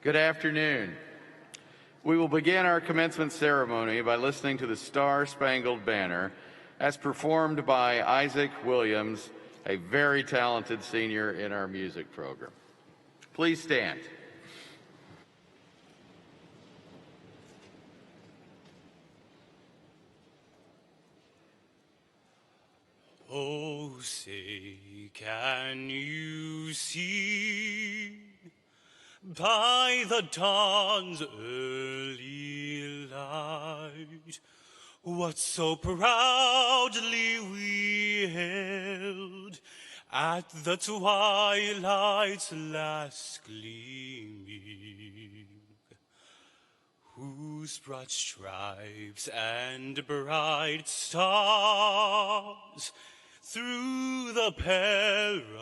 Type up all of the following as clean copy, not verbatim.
Good afternoon. We will begin our commencement ceremony by listening to the Star-Spangled Banner as performed by Isaac Williams, a very talented senior in our music program. Please stand. Oh, say, can you see by the dawn's early light what so proudly we hailed at the twilight's last gleaming, whose broad stripes and bright stars through the perilous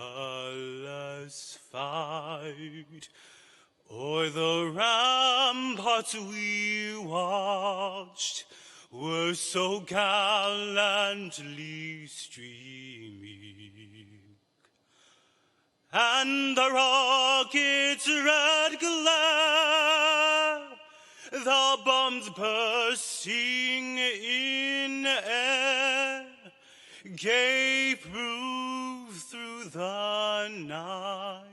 fight o'er the ramparts we watched were so gallantly streaming, and the rocket's red glare, the bombs bursting in air, gave proof through the night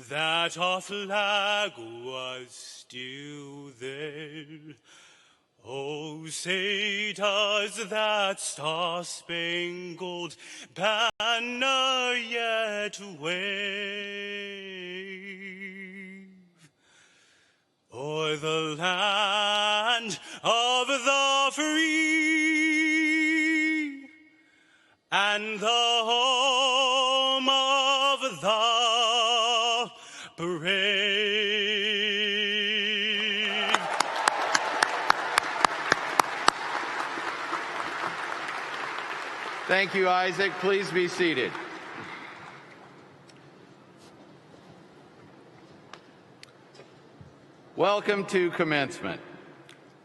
that our flag was still there. Oh, say does that star-spangled banner yet wave o'er the land of the free and the home of the brave? Thank you, Isaac. Please be seated. Welcome to commencement.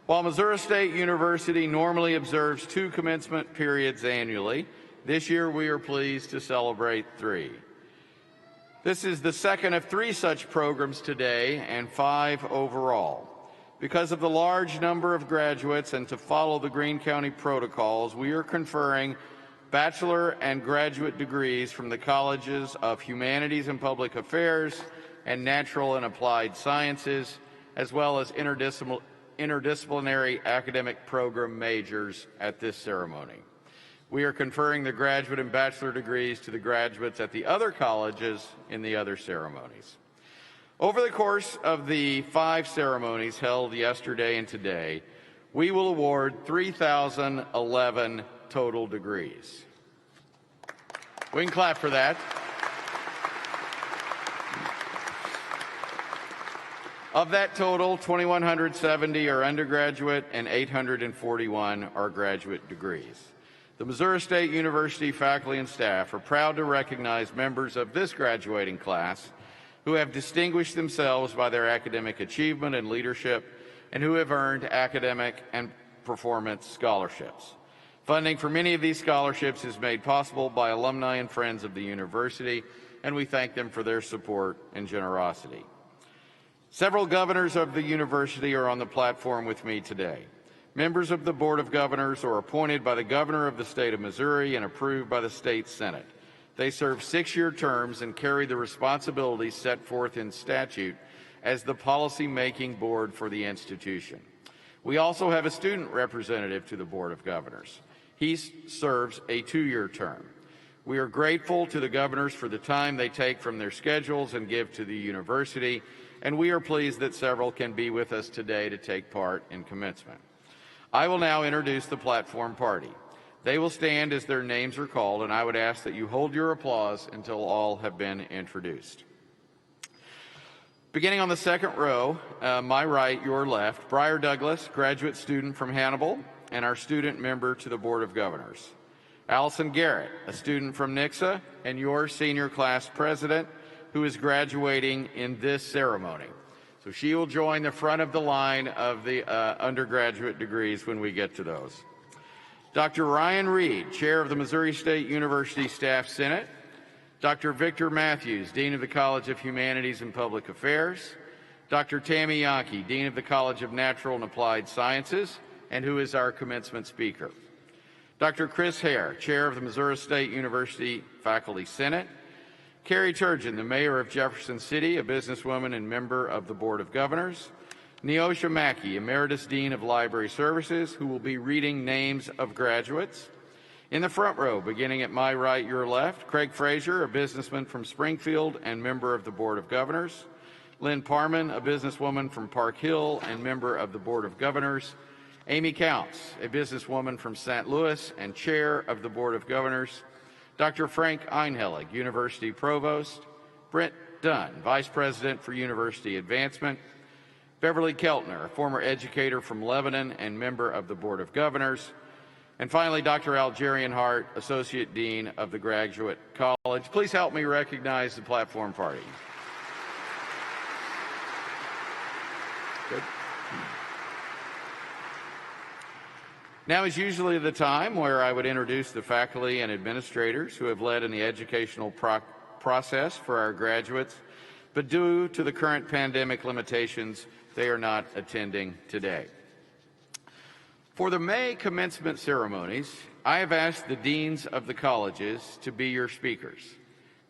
While Missouri State University normally observes 2 commencement periods annually, this year we are pleased to celebrate 3. This is the second of 3 such programs today and 5 overall. Because of the large number of graduates and to follow the Greene County protocols, we are conferring bachelor and graduate degrees from the colleges of Humanities and Public Affairs and Natural and Applied Sciences, as well as interdisciplinary academic program majors at this ceremony. We are conferring the graduate and bachelor degrees to the graduates at the other colleges in the other ceremonies. Over the course of the 5 ceremonies held yesterday and today, we will award 3,011 total degrees. We can clap for that. Of that total, 2,170 are undergraduate and 841 are graduate degrees. The Missouri State University faculty and staff are proud to recognize members of this graduating class who have distinguished themselves by their academic achievement and leadership and who have earned academic and performance scholarships. Funding for many of these scholarships is made possible by alumni and friends of the university, and we thank them for their support and generosity. Several governors of the university are on the platform with me today. Members of the Board of Governors are appointed by the Governor of the State of Missouri and approved by the State Senate. They serve 6-year terms and carry the responsibilities set forth in statute as the policy-making board for the institution. We also have a student representative to the Board of Governors. He serves a 2-year term. We are grateful to the governors for the time they take from their schedules and give to the university, and we are pleased that several can be with us today to take part in commencement. I will now introduce the platform party. They will stand as their names are called, and I would ask that you hold your applause until all have been introduced. Beginning on the second row, my right, your left, Briar Douglas, graduate student from Hannibal and our student member to the Board of Governors. Allison Garrett, a student from Nixa and your senior class president, who is graduating in this ceremony. So she will join the front of the line of the undergraduate degrees when we get to those. Dr. Ryan Reed, chair of the Missouri State University Staff Senate. Dr. Victor Matthews, Dean of the College of Humanities and Public Affairs. Dr. Tammy Yankee, Dean of the College of Natural and Applied Sciences, and who is our commencement speaker. Dr. Chris Hare, Chair of the Missouri State University Faculty Senate. Carrie Turgeon, the Mayor of Jefferson City, a businesswoman and member of the Board of Governors. Neosha Mackey, Emeritus Dean of Library Services, who will be reading names of graduates. In the front row, beginning at my right, your left, Craig Frazier, a businessman from Springfield and member of the Board of Governors. Lynn Parman, a businesswoman from Park Hill and member of the Board of Governors. Amy Counts, a businesswoman from St. Louis and chair of the Board of Governors. Dr. Frank Einhelig, University Provost. Brent Dunn, Vice President for University Advancement. Beverly Keltner, a former educator from Lebanon and member of the Board of Governors. And finally, Dr. Algerian Hart, Associate Dean of the Graduate College. Please help me recognize the platform party. Good. Now is usually the time where I would introduce the faculty and administrators who have led in the educational process for our graduates, but due to the current pandemic limitations, they are not attending today. For the May commencement ceremonies, I have asked the deans of the colleges to be your speakers.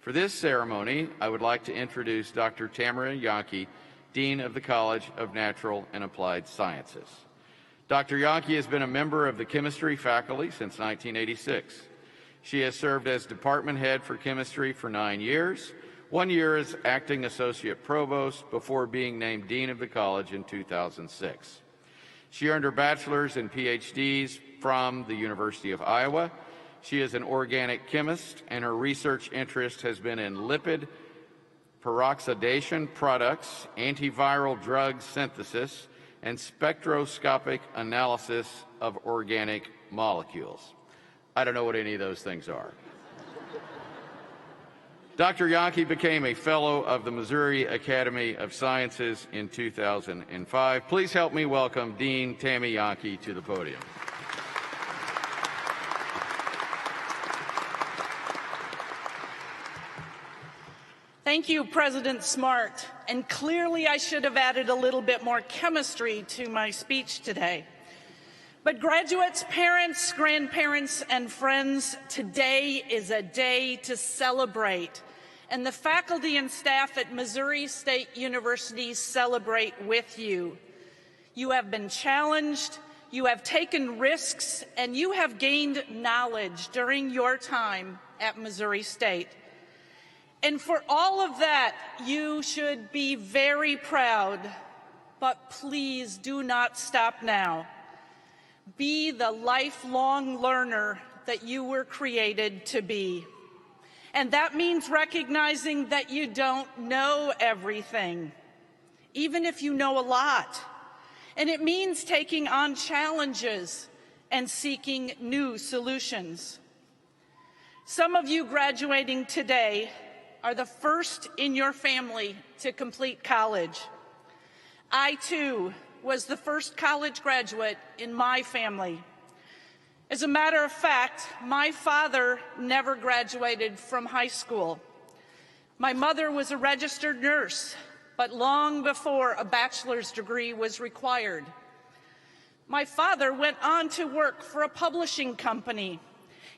For this ceremony, I would like to introduce Dr. Tamara Yankee, Dean of the College of Natural and Applied Sciences. Dr. Yankee has been a member of the chemistry faculty since 1986. She has served as department head for chemistry for 9 years, 1 year as acting associate provost before being named dean of the college in 2006. She earned her bachelor's and PhDs from the University of Iowa. She is an organic chemist, and her research interest has been in lipid peroxidation products, antiviral drug synthesis, and spectroscopic analysis of organic molecules. I don't know what any of those things are. Dr. Yankee became a fellow of the Missouri Academy of Sciences in 2005. Please help me welcome Dean Tammy Yankee to the podium. Thank you, President Smart. And clearly I should have added a little bit more chemistry to my speech today. But graduates, parents, grandparents, and friends, today is a day to celebrate. And the faculty and staff at Missouri State University celebrate with you. You have been challenged, you have taken risks, and you have gained knowledge during your time at Missouri State. And for all of that, you should be very proud, but please do not stop now. Be the lifelong learner that you were created to be. And that means recognizing that you don't know everything, even if you know a lot. And it means taking on challenges and seeking new solutions. Some of you graduating today are the first in your family to complete college. I, too, was the first college graduate in my family. As a matter of fact, my father never graduated from high school. My mother was a registered nurse, but long before a bachelor's degree was required. My father went on to work for a publishing company.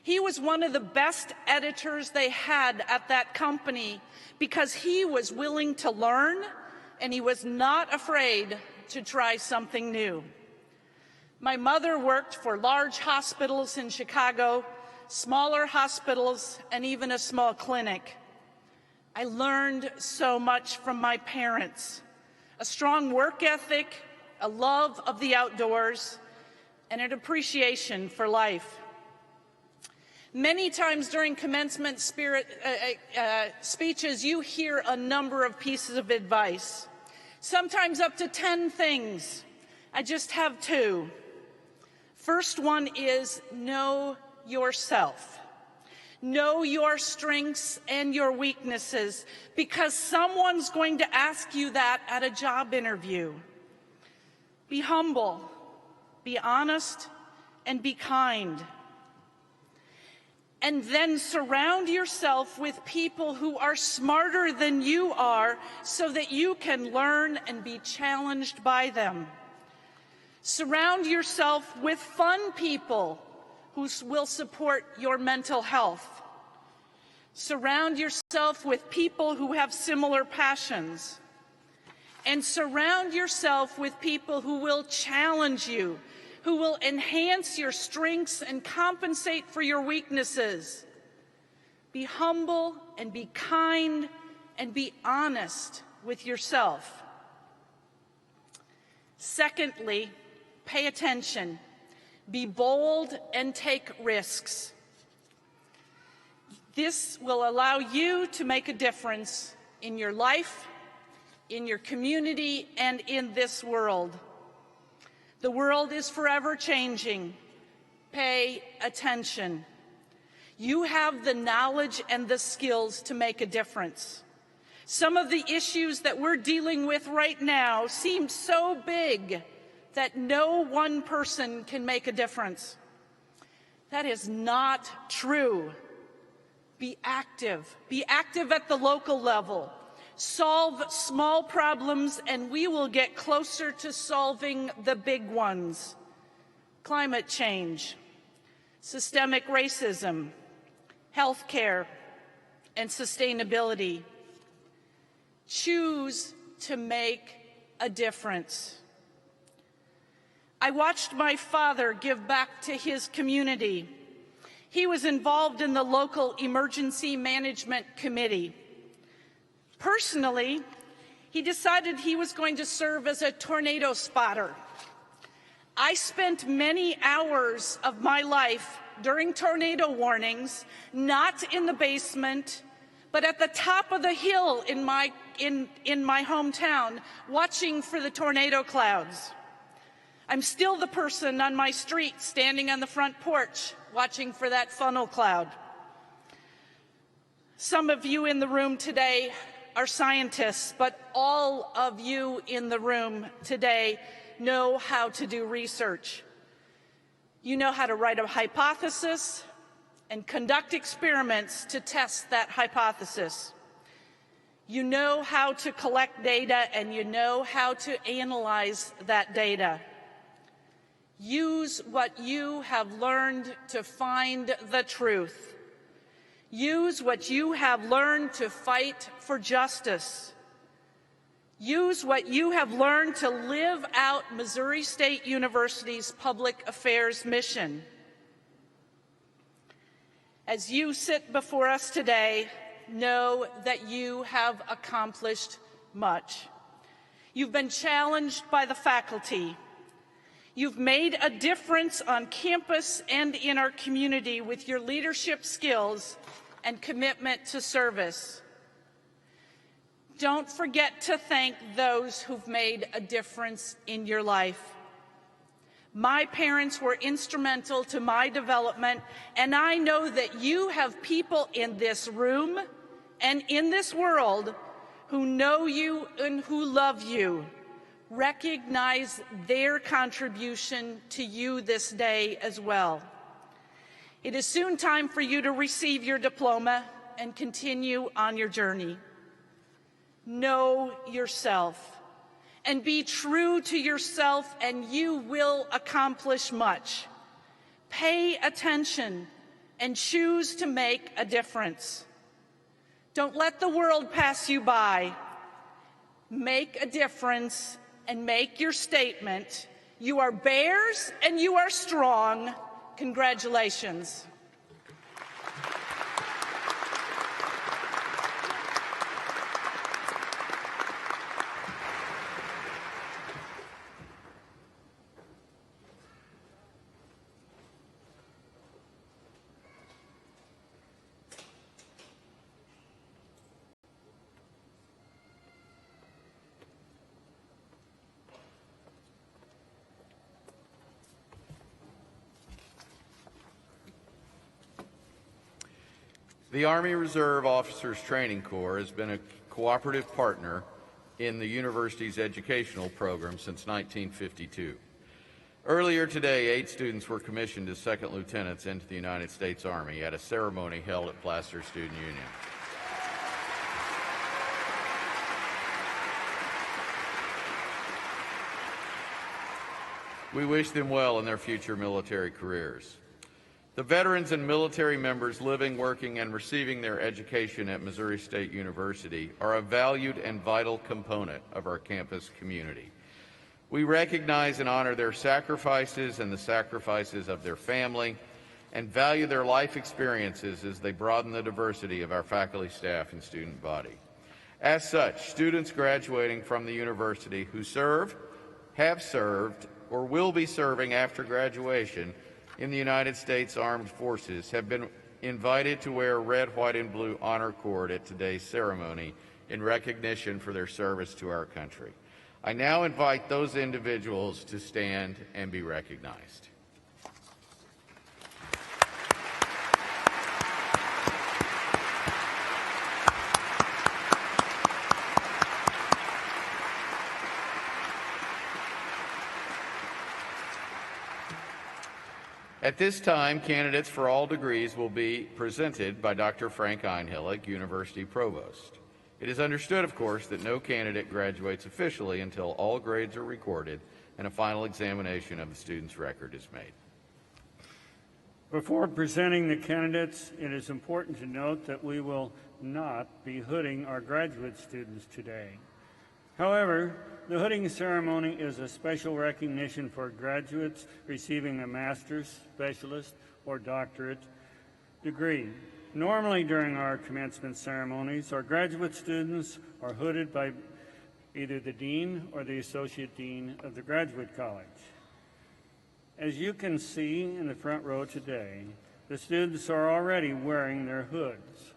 He was one of the best editors they had at that company because he was willing to learn and he was not afraid to try something new. My mother worked for large hospitals in Chicago, smaller hospitals, and even a small clinic. I learned so much from my parents: a strong work ethic, a love of the outdoors, and an appreciation for life. Many times during commencement speeches, you hear a number of pieces of advice, sometimes up to 10 things. I just have 2. First one is know yourself. Know your strengths and your weaknesses, because someone's going to ask you that at a job interview. Be humble, be honest, and be kind. And then surround yourself with people who are smarter than you are so that you can learn and be challenged by them. Surround yourself with fun people who will support your mental health. Surround yourself with people who have similar passions. And surround yourself with people who will challenge you, who will enhance your strengths and compensate for your weaknesses. Be humble and be kind and be honest with yourself. Secondly, pay attention. Be bold and take risks. This will allow you to make a difference in your life, in your community, and in this world. The world is forever changing. Pay attention. You have the knowledge and the skills to make a difference. Some of the issues that we're dealing with right now seem so big that no one person can make a difference. That is not true. Be active. Be active at the local level. Solve small problems, and we will get closer to solving the big ones. Climate change, systemic racism, healthcare, and sustainability. Choose to make a difference. I watched my father give back to his community. He was involved in the local emergency management committee. Personally, he decided he was going to serve as a tornado spotter. I spent many hours of my life during tornado warnings, not in the basement, but at the top of the hill in my hometown, watching for the tornado clouds. I'm still the person on my street standing on the front porch, watching for that funnel cloud. Some of you in the room today are scientists, but all of you in the room today know how to do research. You know how to write a hypothesis and conduct experiments to test that hypothesis. You know how to collect data, and you know how to analyze that data. Use what you have learned to find the truth. Use what you have learned to fight for justice. Use what you have learned to live out Missouri State University's public affairs mission. As you sit before us today, know that you have accomplished much. You've been challenged by the faculty. You've made a difference on campus and in our community with your leadership skills and commitment to service. Don't forget to thank those who've made a difference in your life. My parents were instrumental to my development, and I know that you have people in this room and in this world who know you and who love you. Recognize their contribution to you this day as well. It is soon time for you to receive your diploma and continue on your journey. Know yourself and be true to yourself, and you will accomplish much. Pay attention and choose to make a difference. Don't let the world pass you by. Make a difference and make your statement. You are bears and you are strong. Congratulations. The Army Reserve Officers Training Corps has been a cooperative partner in the university's educational program since 1952. Earlier today, 8 students were commissioned as second lieutenants into the United States Army at a ceremony held at Placer Student Union. We wish them well in their future military careers. The veterans and military members living, working, and receiving their education at Missouri State University are a valued and vital component of our campus community. We recognize and honor their sacrifices and the sacrifices of their family, and value their life experiences as they broaden the diversity of our faculty, staff, and student body. As such, students graduating from the university who serve, have served, or will be serving after graduation in the United States Armed Forces have been invited to wear a red, white, and blue honor cord at today's ceremony in recognition for their service to our country. I now invite those individuals to stand and be recognized. At this time, candidates for all degrees will be presented by Dr. Frank Einhillig, University Provost. It is understood, of course, that no candidate graduates officially until all grades are recorded and a final examination of the student's record is made. Before presenting the candidates, it is important to note that we will not be hooding our graduate students today. However, the hooding ceremony is a special recognition for graduates receiving a master's, specialist, or doctorate degree. Normally during our commencement ceremonies, our graduate students are hooded by either the dean or the associate dean of the graduate college. As you can see in the front row today, the students are already wearing their hoods.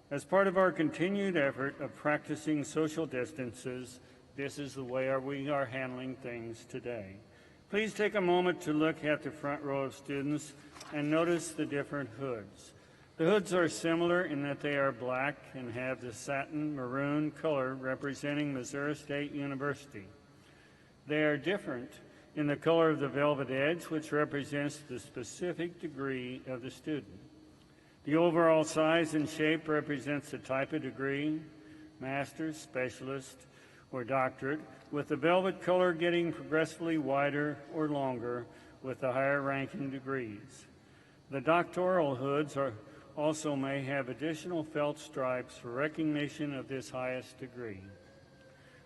As part of our continued effort of practicing social distances, this is the way we are handling things today. Please take a moment to look at the front row of students and notice the different hoods. The hoods are similar in that they are black and have the satin maroon color representing Missouri State University. They are different in the color of the velvet edge, which represents the specific degree of the student. The overall size and shape represents the type of degree, master's, specialist, or doctorate, with the velvet color getting progressively wider or longer with the higher ranking degrees. The doctoral hoods also may have additional felt stripes for recognition of this highest degree.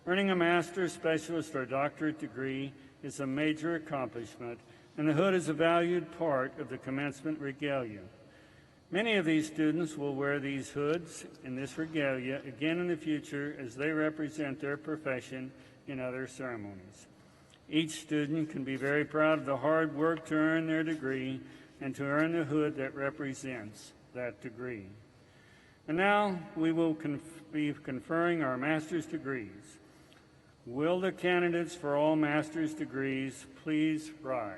Earning a master's, specialist, or doctorate degree is a major accomplishment, and the hood is a valued part of the commencement regalia. Many of these students will wear these hoods and this regalia again in the future as they represent their profession in other ceremonies. Each student can be very proud of the hard work to earn their degree and to earn the hood that represents that degree. And now we will be conferring our master's degrees. Will the candidates for all master's degrees please rise?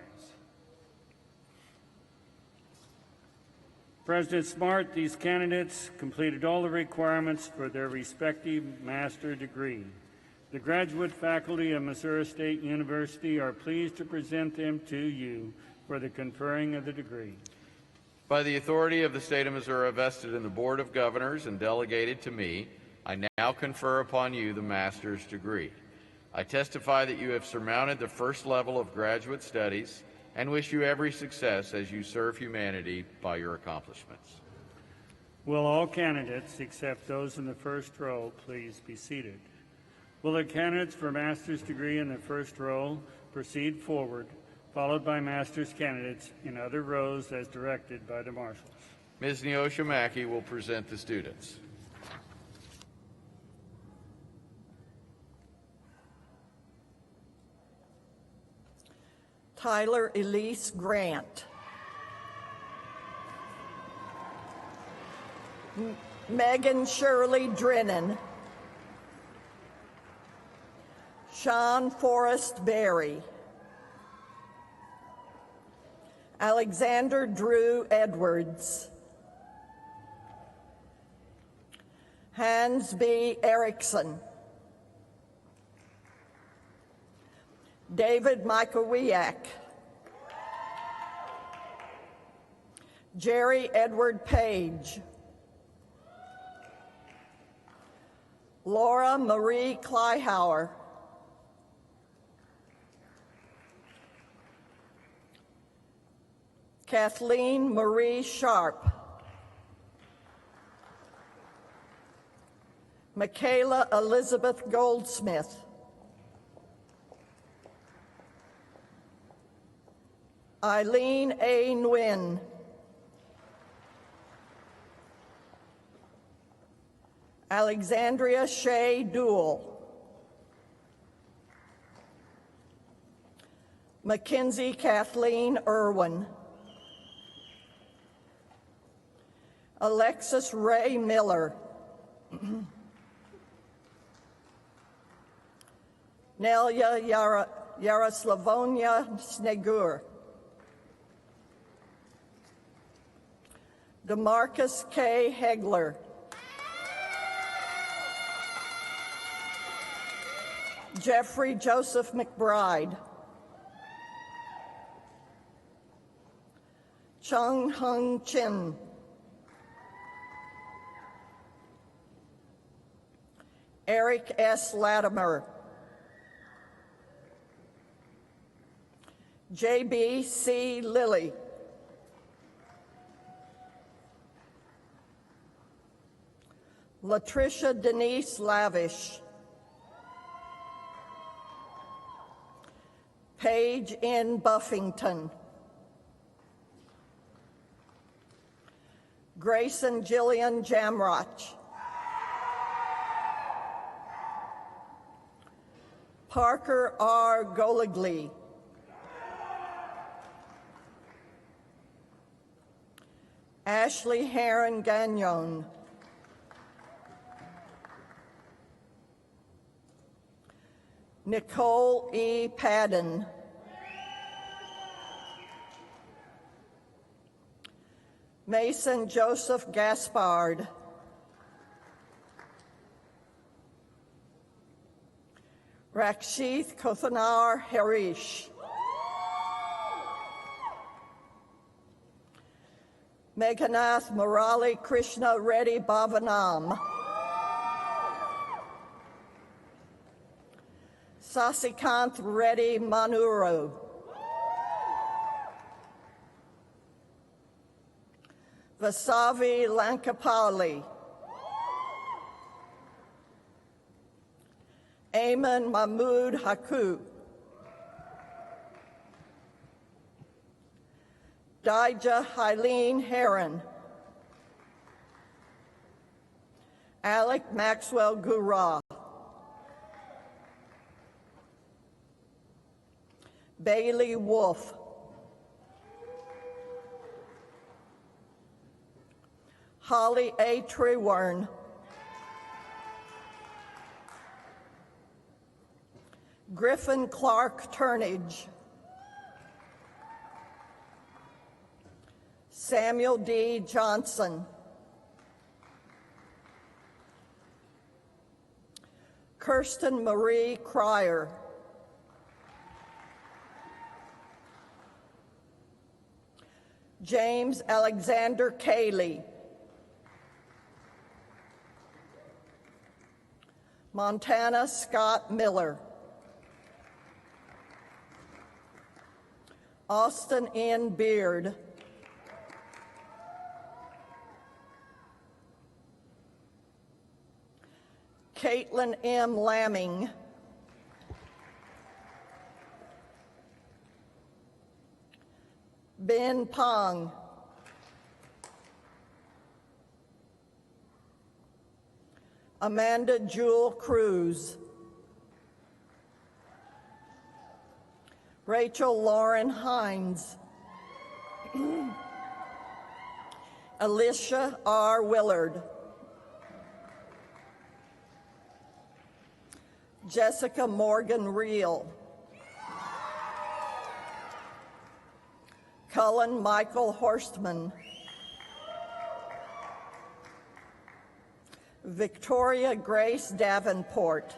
President Smart, these candidates completed all the requirements for their respective master's degree. The graduate faculty of Missouri State University are pleased to present them to you for the conferring of the degree. By the authority of the state of Missouri vested in the Board of Governors and delegated to me, I now confer upon you the master's degree. I testify that you have surmounted the first level of graduate studies and wish you every success as you serve humanity by your accomplishments. Will all candidates, except those in the first row, please be seated? Will the candidates for master's degree in the first row proceed forward, followed by master's candidates in other rows as directed by the marshals? Ms. Neosha Mackey will present the students. Tyler Elise Grant. Megan Shirley Drennan. Sean Forrest Berry. Alexander Drew Edwards. Hans B. Erickson. David Mikowiak, Jerry Edward Page, Laura Marie Kleihauer, Kathleen Marie Sharp, Michaela Elizabeth Goldsmith, Eileen A. Nguyen, Alexandria Shea Duell, Mackenzie Kathleen Irwin, Alexis Ray Miller, Nelia Yaroslavonia Snegur, DeMarcus K. Hegler, Jeffrey Joseph McBride, Chung Hung Chin, Eric S. Latimer, J.B. C. Lilly, Latricia Denise Lavish, Paige N. Buffington, Grayson Jillian Jamroch, Parker R. Goligly, Ashley Heron Gagnon, Nicole E. Padden, Mason Joseph Gaspard, Rakshith Kothanar Harish, Meghanath Murali Krishna Reddy Bhavanam, Sasikanth Reddy Manuru, Vasavi Lankapali, Ayman Mahmood Haku, Daija Hyleen Heron, Alec Maxwell Gura, Bailey Wolf, Holly A. Trewern, Griffin Clark Turnage, Samuel D. Johnson, Kirsten Marie Cryer, James Alexander Cayley, Montana Scott Miller, Austin N. Beard, Caitlin M. Lamming, Ben Pong, Amanda Jewel Cruz, Rachel Lauren Hines, Alicia R. Willard, Jessica Morgan Reel, Cullen Michael Horstman, Victoria Grace Davenport,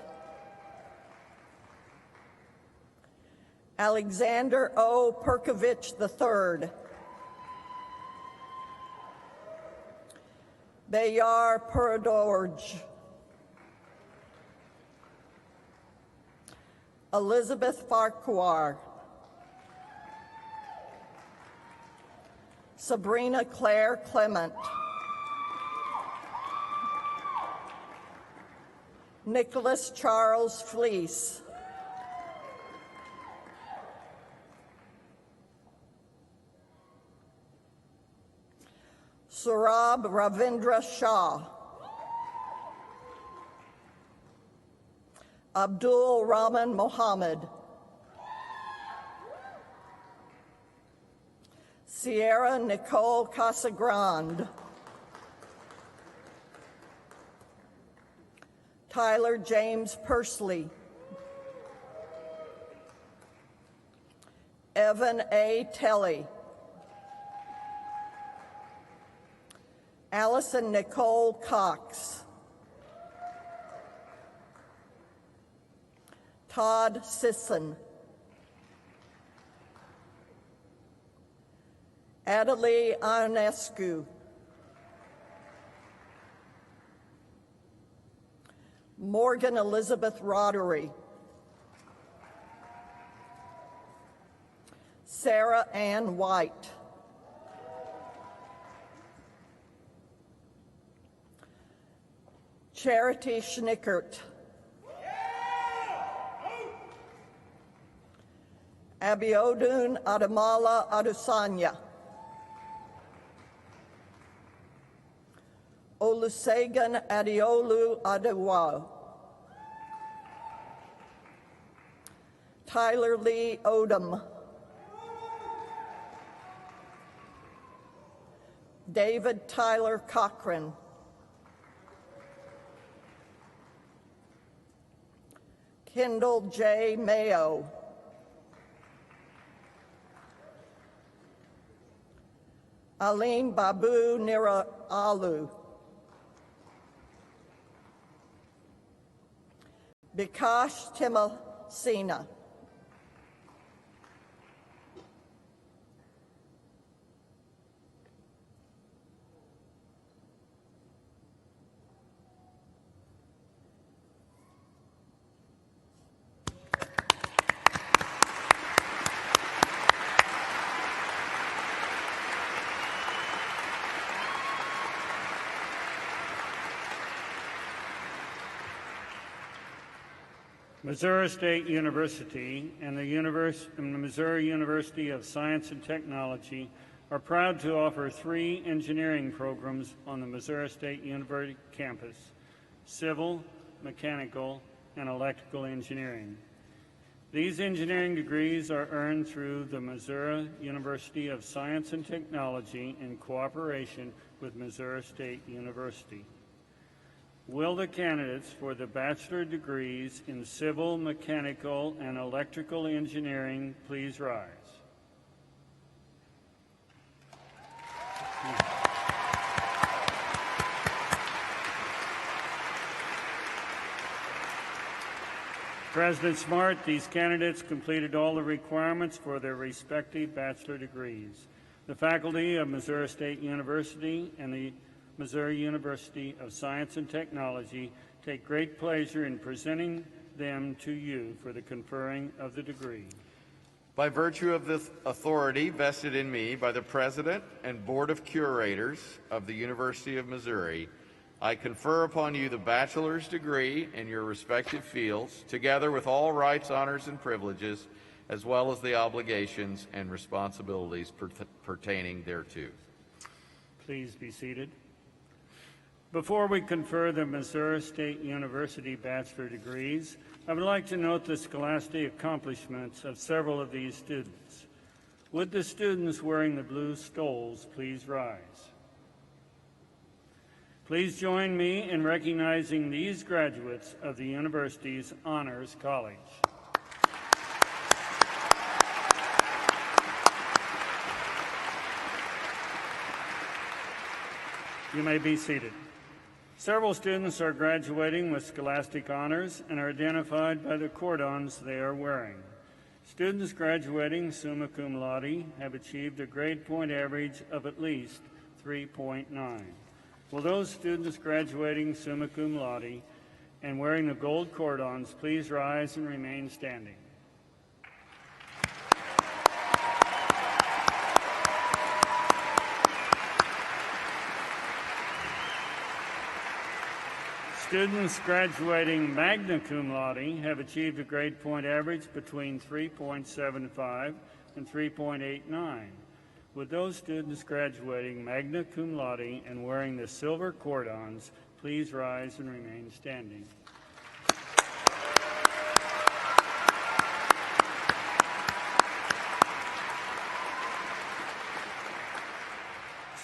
Alexander O. Perkovich III. Bayar Puradorj. Elizabeth Farquhar. Sabrina Claire Clement. Nicholas Charles Fleece. Surab Ravindra Shah. Abdul Rahman Mohammed. Sierra Nicole Casagrande. Tyler James Pursley. Evan A. Telly. Allison Nicole Cox. Todd Sisson. Adelie Ionescu. Morgan Elizabeth Roddery. Sarah Ann White. Charity Schnickert. Abiodun Adamala Adusanya. Olusegun Adeolu Adewa. Tyler Lee Odom. David Tyler Cochran. Kendall J. Mayo. Alim Babu Nira Alu. Bikash Timasina. Missouri State University and the Missouri University of Science and Technology are proud to offer 3 engineering programs on the Missouri State University campus: civil, mechanical, and electrical engineering. These engineering degrees are earned through the Missouri University of Science and Technology in cooperation with Missouri State University. Will the candidates for the bachelor degrees in civil, mechanical, and electrical engineering please rise? President Smart, these candidates completed all the requirements for their respective bachelor degrees. The faculty of Missouri State University and the Missouri University of Science and Technology take great pleasure in presenting them to you for the conferring of the degree. By virtue of this authority vested in me by the President and Board of Curators of the University of Missouri, I confer upon you the bachelor's degree in your respective fields, together with all rights, honors, and privileges, as well as the obligations and responsibilities pertaining thereto. Please be seated. Before we confer the Missouri State University bachelor degrees, I would like to note the scholastic accomplishments of several of these students. Would the students wearing the blue stoles please rise? Please join me in recognizing these graduates of the university's Honors College. You may be seated. Several students are graduating with scholastic honors and are identified by the cordons they are wearing. Students graduating summa cum laude have achieved a grade point average of at least 3.9. Will those students graduating summa cum laude and wearing the gold cordons please rise and remain standing? Students graduating magna cum laude have achieved a grade point average between 3.75 and 3.89. Would those students graduating magna cum laude and wearing the silver cordons please rise and remain standing?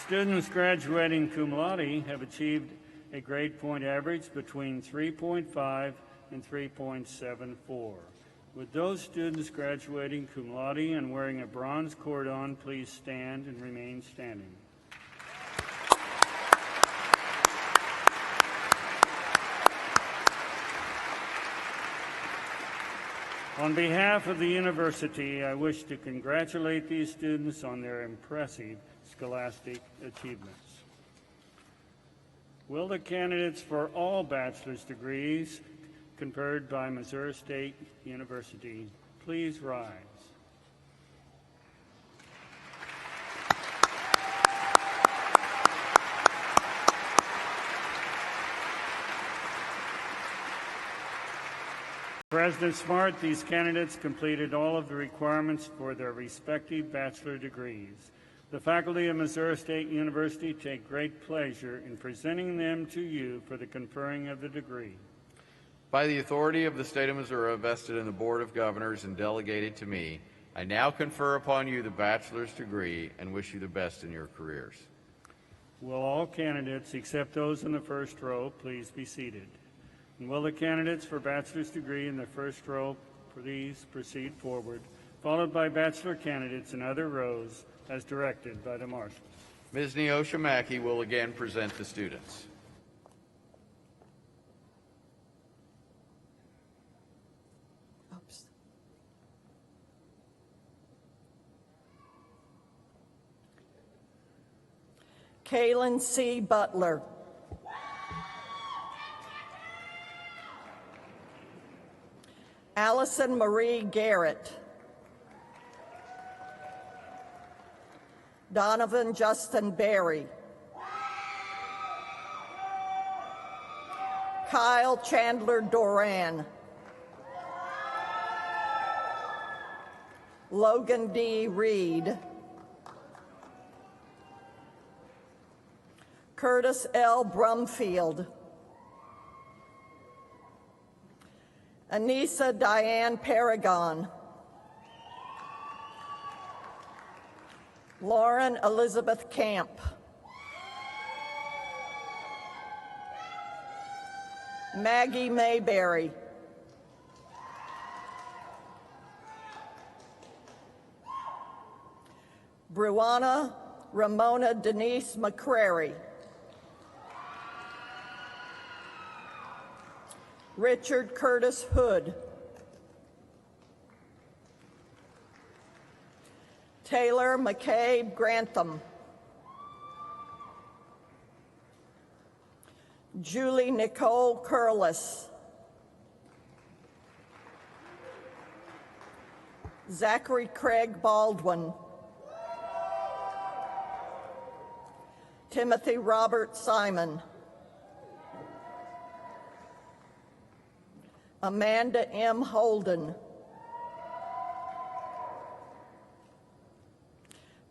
Students graduating cum laude have achieved a grade point average between 3.5 and 3.74. Would those students graduating cum laude and wearing a bronze cordon please stand and remain standing? On behalf of the university, I wish to congratulate these students on their impressive scholastic achievements. Will the candidates for all bachelor's degrees conferred by Missouri State University please rise? President Smart, these candidates completed all of the requirements for their respective bachelor degrees. The faculty of Missouri State University take great pleasure in presenting them to you for the conferring of the degree. By the authority of the state of Missouri vested in the Board of Governors and delegated to me, I now confer upon you the bachelor's degree and wish you the best in your careers. Will all candidates, except those in the first row, please be seated? And will the candidates for bachelor's degree in the first row please proceed forward, followed by bachelor candidates in other rows as directed by the marshals. Ms. Neosha Mackey will again present the students. Oops. Kaylin C. Butler. Allison Marie Garrett. Donovan Justin Berry. Kyle Chandler Doran. Logan D. Reed. Curtis L. Brumfield. Anissa Diane Paragon. Lauren Elizabeth Camp. Maggie Mayberry. Bruanna Ramona Denise McCrary. Richard Curtis Hood. Taylor McCabe Grantham. Julie Nicole Curlis. Zachary Craig Baldwin. Timothy Robert Simon. Amanda M. Holden.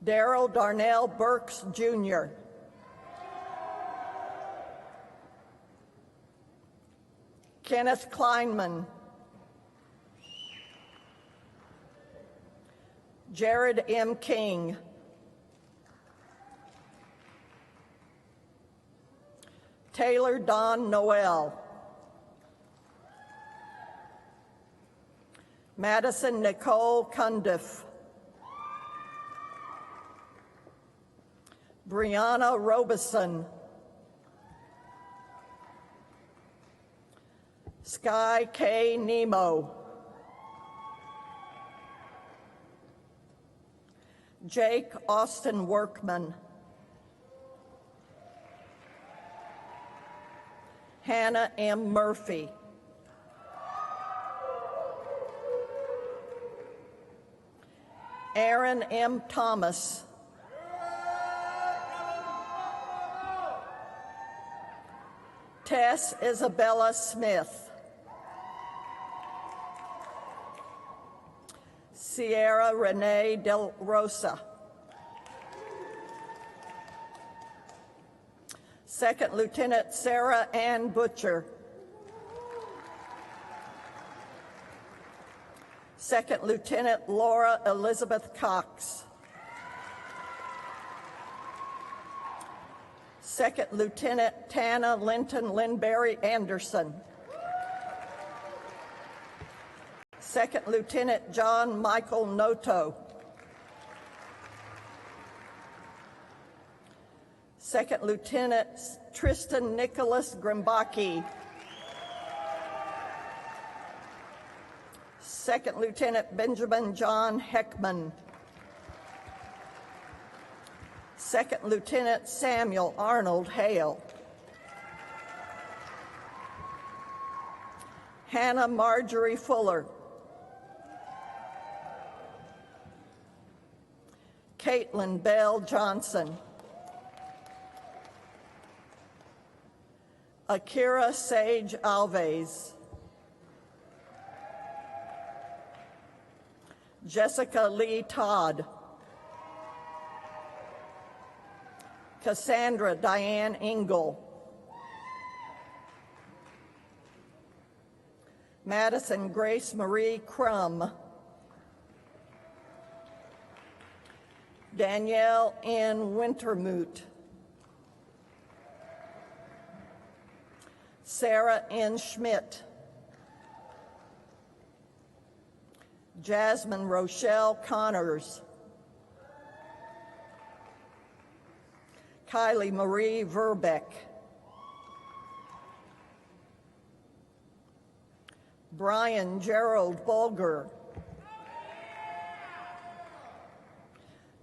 Darrell Darnell Burks, Jr. Kenneth Kleinman. Jared M. King. Taylor Don Noel. Madison Nicole Cundiff. Brianna Robeson. Sky K. Nemo. Jake Austin Workman, Hannah M. Murphy, Aaron M. Thomas, Tess Isabella Smith, Sierra Renee Del Rosa, Second Lieutenant Sarah Ann Butcher, Second Lieutenant Laura Elizabeth Cox, Second Lieutenant Tana Linton Linberry Anderson, Second Lieutenant John Michael Noto, Second Lieutenant Tristan Nicholas Grimbaki, Second Lieutenant Benjamin John Heckman, Second Lieutenant Samuel Arnold Hale, Hannah Marjorie Fuller, Caitlin Bell Johnson, Akira Sage Alves, Jessica Lee Todd, Cassandra Diane Engel, Madison Grace Marie Crum, Danielle N. Wintermute, Sarah N. Schmidt, Jasmine Rochelle Connors, Kylie Marie Verbeck, Brian Gerald Bulger,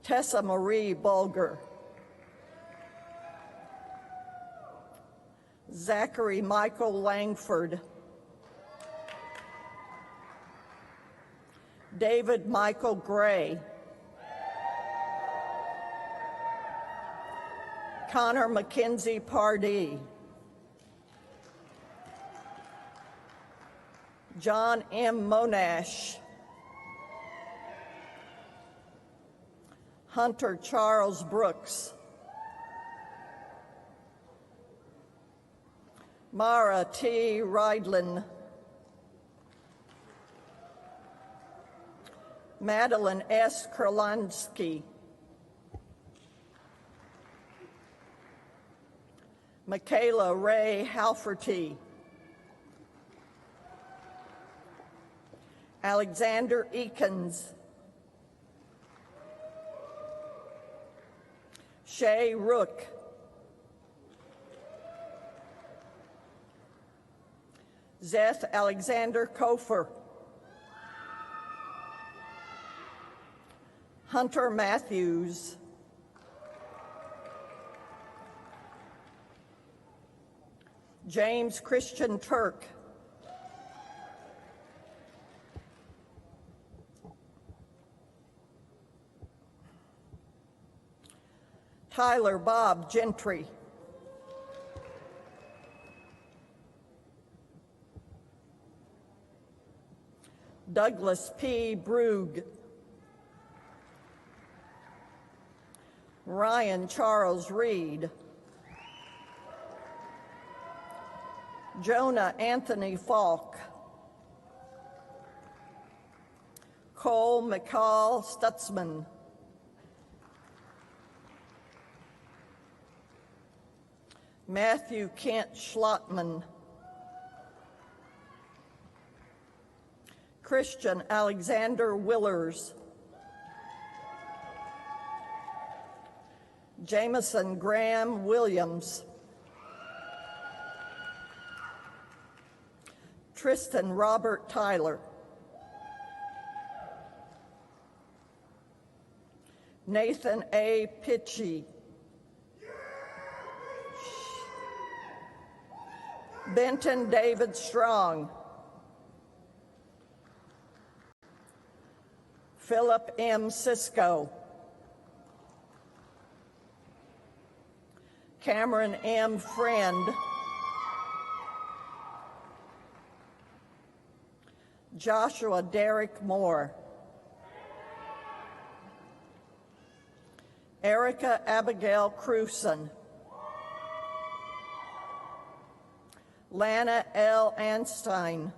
Tessa Marie Bulger, Zachary Michael Langford, David Michael Gray, Connor McKenzie Pardee, John M. Monash, Hunter Charles Brooks, Mara T. Rydlin, Madeline S. Kurlansky, Michaela Ray Halferty, Alexander Eakins, Shay Rook, Zeth Alexander Kofer, Hunter Matthews, James Christian Turk, Tyler Bob Gentry, Douglas P. Brugge, Ryan Charles Reed, Jonah Anthony Falk, Cole McCall Stutzman, Matthew Kent Schlottman, Christian Alexander Willers, Jameson Graham Williams, Tristan Robert Tyler, Nathan A. Pitchey, Benton David Strong, Philip M. Cisco, Cameron M. Friend, Joshua Derrick Moore, Erica Abigail Cruson, Lana L. Anstein,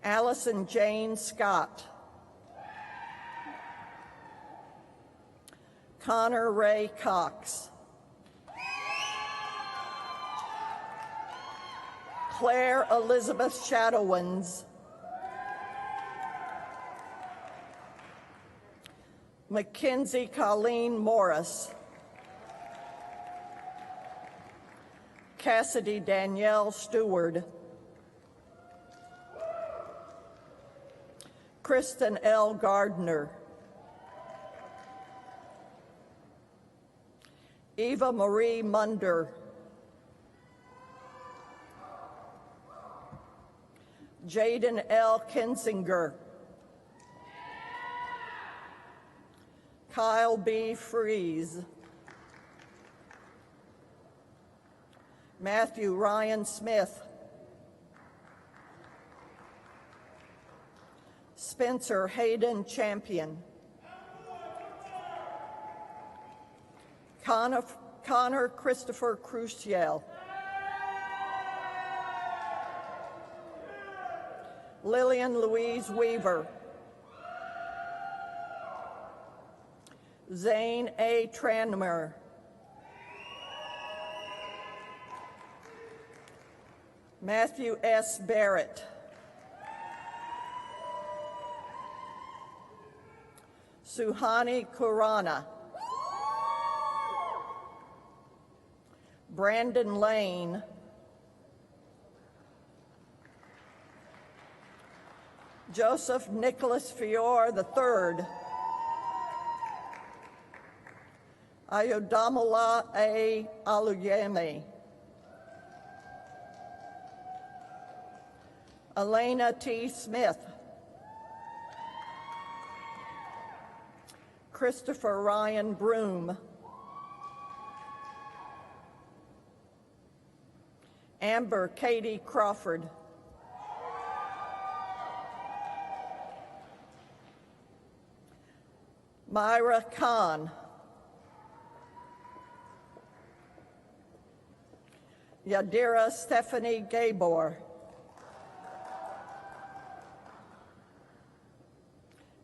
Allison Jane Scott, Connor Ray Cox, Claire Elizabeth Shadowins, Mackenzie Colleen Morris, Cassidy Danielle Stewart, Kristen L. Gardner, Eva Marie Munder, Jaden L. Kinsinger, Kyle B. Fries, Matthew Ryan Smith, Spencer Hayden Champion, Connor Christopher Cruciel, Lillian Louise Weaver, Zane A. Tranmer, Matthew S. Barrett, Suhani Kurana, Brandon Lane, Joseph Nicholas Fior III, Ayodamola A. Aluyeme, Elena T. Smith, Christopher Ryan Broom, Amber Katie Crawford, Myra Khan, Yadira Stephanie Gabor,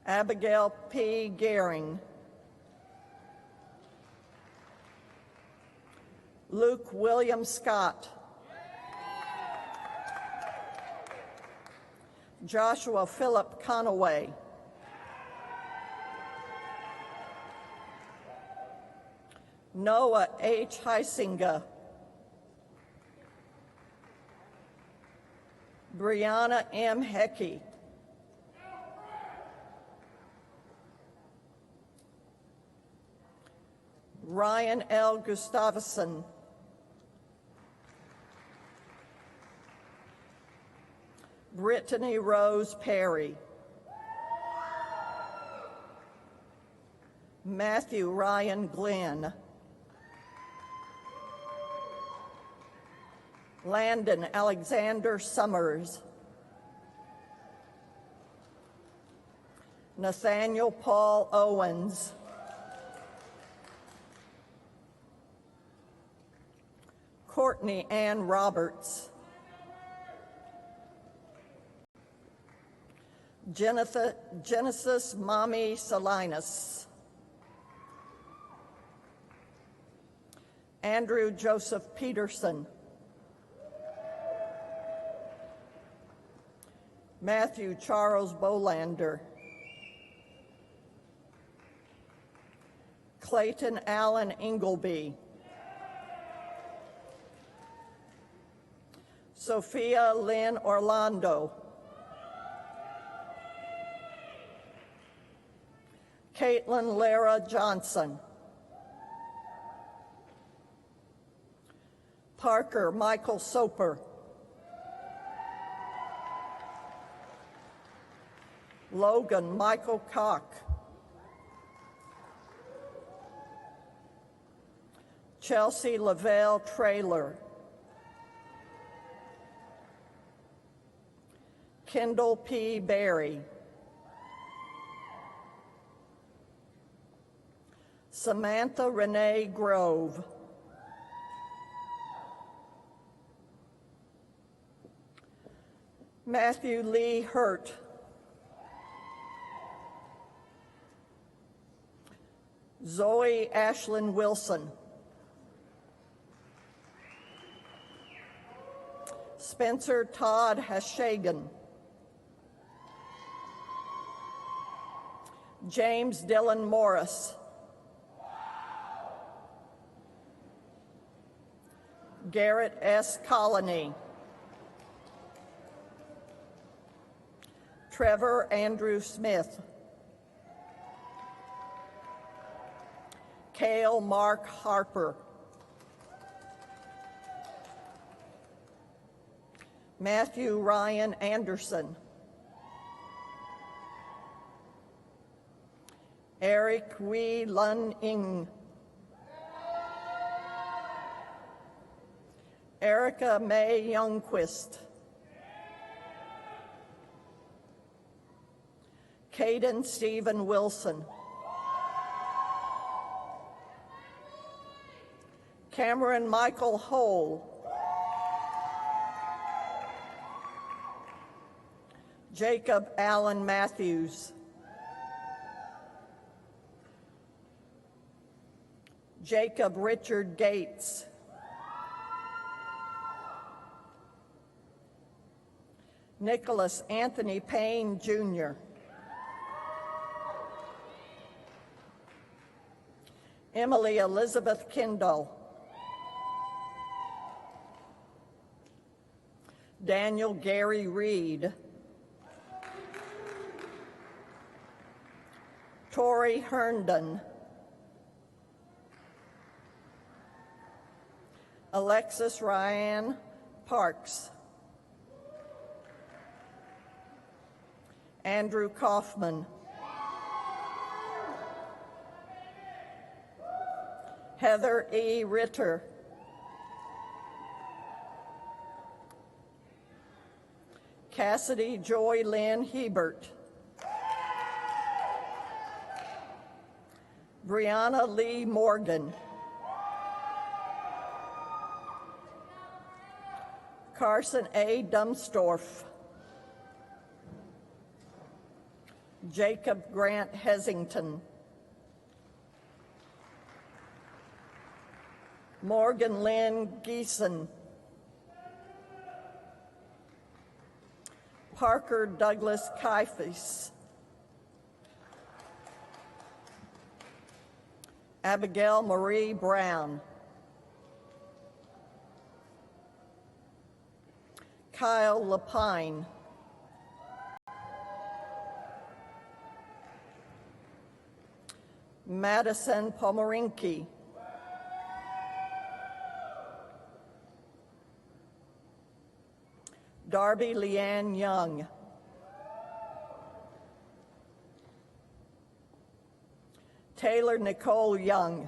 Abigail P. Gehring, Luke William Scott, Joshua Philip Conaway, Noah H. Heisinga, Brianna M. Heckey, Ryan L. Gustafson, Brittany Rose Perry, Matthew Ryan Glenn, Landon Alexander Summers, Nathaniel Paul Owens, Courtney Ann Roberts, Genesis Mommy Salinas, Andrew Joseph Peterson, Matthew Charles Bolander, Clayton Allen Ingleby, Sophia Lynn Orlando, Caitlin Lara Johnson. Parker Michael Soper. Logan Michael Koch. Chelsea Lavelle Traylor. Kendall P. Berry. Samantha Renee Grove. Matthew Lee Hurt. Zoe Ashlyn Wilson. Spencer Todd Hashagan. James Dylan Morris. Garrett S. Colony. Trevor Andrew Smith. Cale Mark Harper. Matthew Ryan Anderson. Eric Wee Lun Ing. Erica May Youngquist. Caden Stephen Wilson. Cameron Michael Hole. Jacob Allen Matthews. Jacob Richard Gates. Nicholas Anthony Payne, Jr. Emily Elizabeth Kendall. Daniel Gary Reed. Tori Herndon. Alexis Ryan Parks. Andrew Kaufman. Heather E. Ritter. Cassidy Joy Lynn Hebert. Brianna Lee Morgan. Carson A. Dumstorff. Jacob Grant Hesington. Morgan Lynn Geeson. Parker Douglas Kaifis. Abigail Marie Brown. Kyle Lapine. Madison Pomerinky. Darby Leanne Young. Taylor Nicole Young.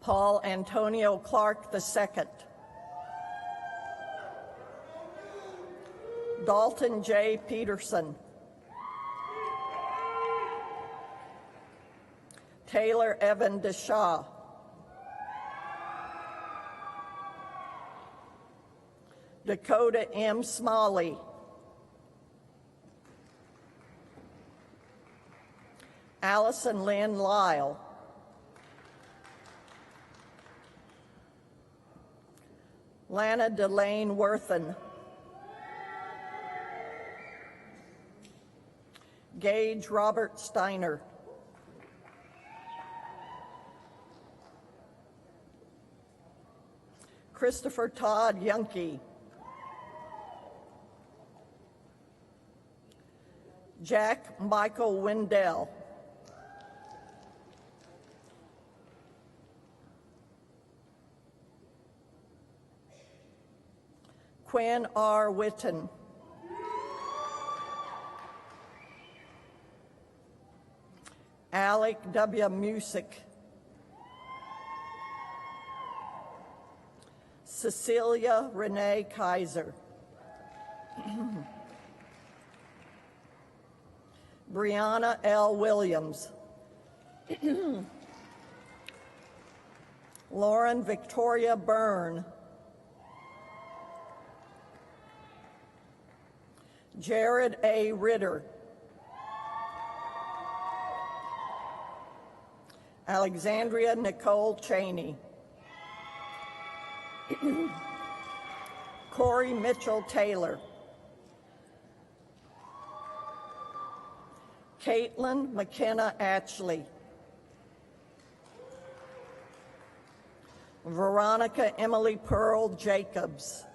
Paul Antonio Clark II. Dalton J. Peterson. Taylor Evan DeShaw. Dakota M. Smalley. Allison Lynn Lyle. Lana Delane Worthen. Gage Robert Steiner. Christopher Todd Yunke. Jack Michael Wendell. Quinn R. Witten. Alec W. Music. Cecilia Renee Kaiser. Brianna L. Williams. Lauren Victoria Byrne. Jared A. Ritter. Alexandria Nicole Cheney. Corey Mitchell Taylor. Caitlin McKenna Atchley. Veronica Emily Pearl Jacobs.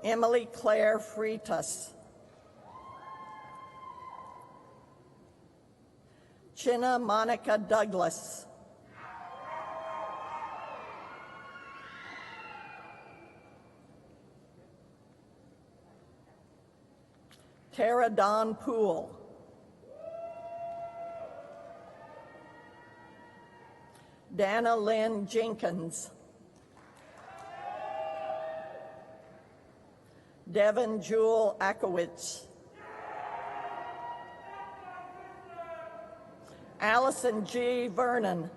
Emily Claire Freitas. Chinna Monica Douglas. Tara Dawn Poole. Dana Lynn Jenkins. Devin Jewel Akowitz. Allison G. Vernon.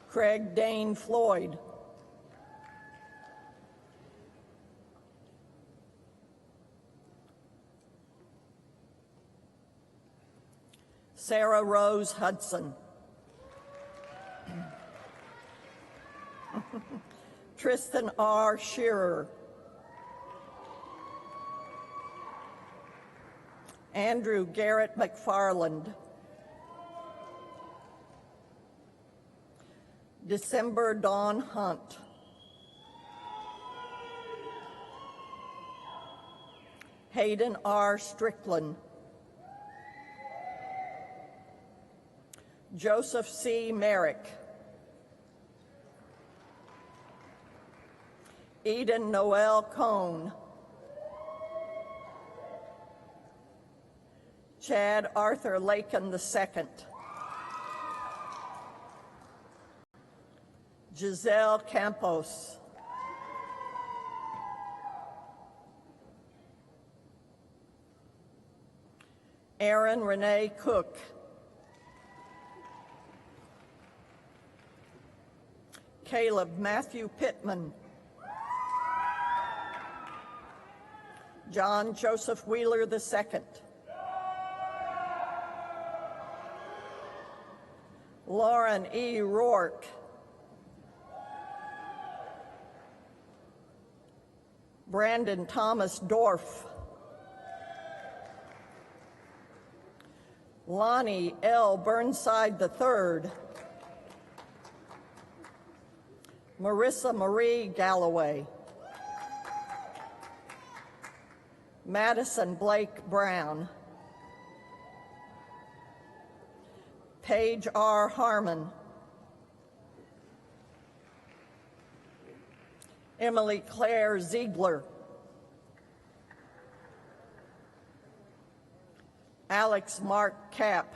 Craig Dane Floyd. Sarah Rose Hudson. Tristan R. Shearer. Andrew Garrett McFarland. December Dawn Hunt. Hayden R. Strickland. Joseph C. Merrick. Eden Noel Cohn. Chad Arthur Lakin II. Giselle Campos. Aaron Renee Cook. Caleb Matthew Pittman. John Joseph Wheeler II. Lauren E. Rourke. Brandon Thomas Dorff. Lonnie L. Burnside III. Marissa Marie Galloway. Madison Blake Brown. Paige R. Harmon. Emily Claire Ziegler. Alex Mark Kapp.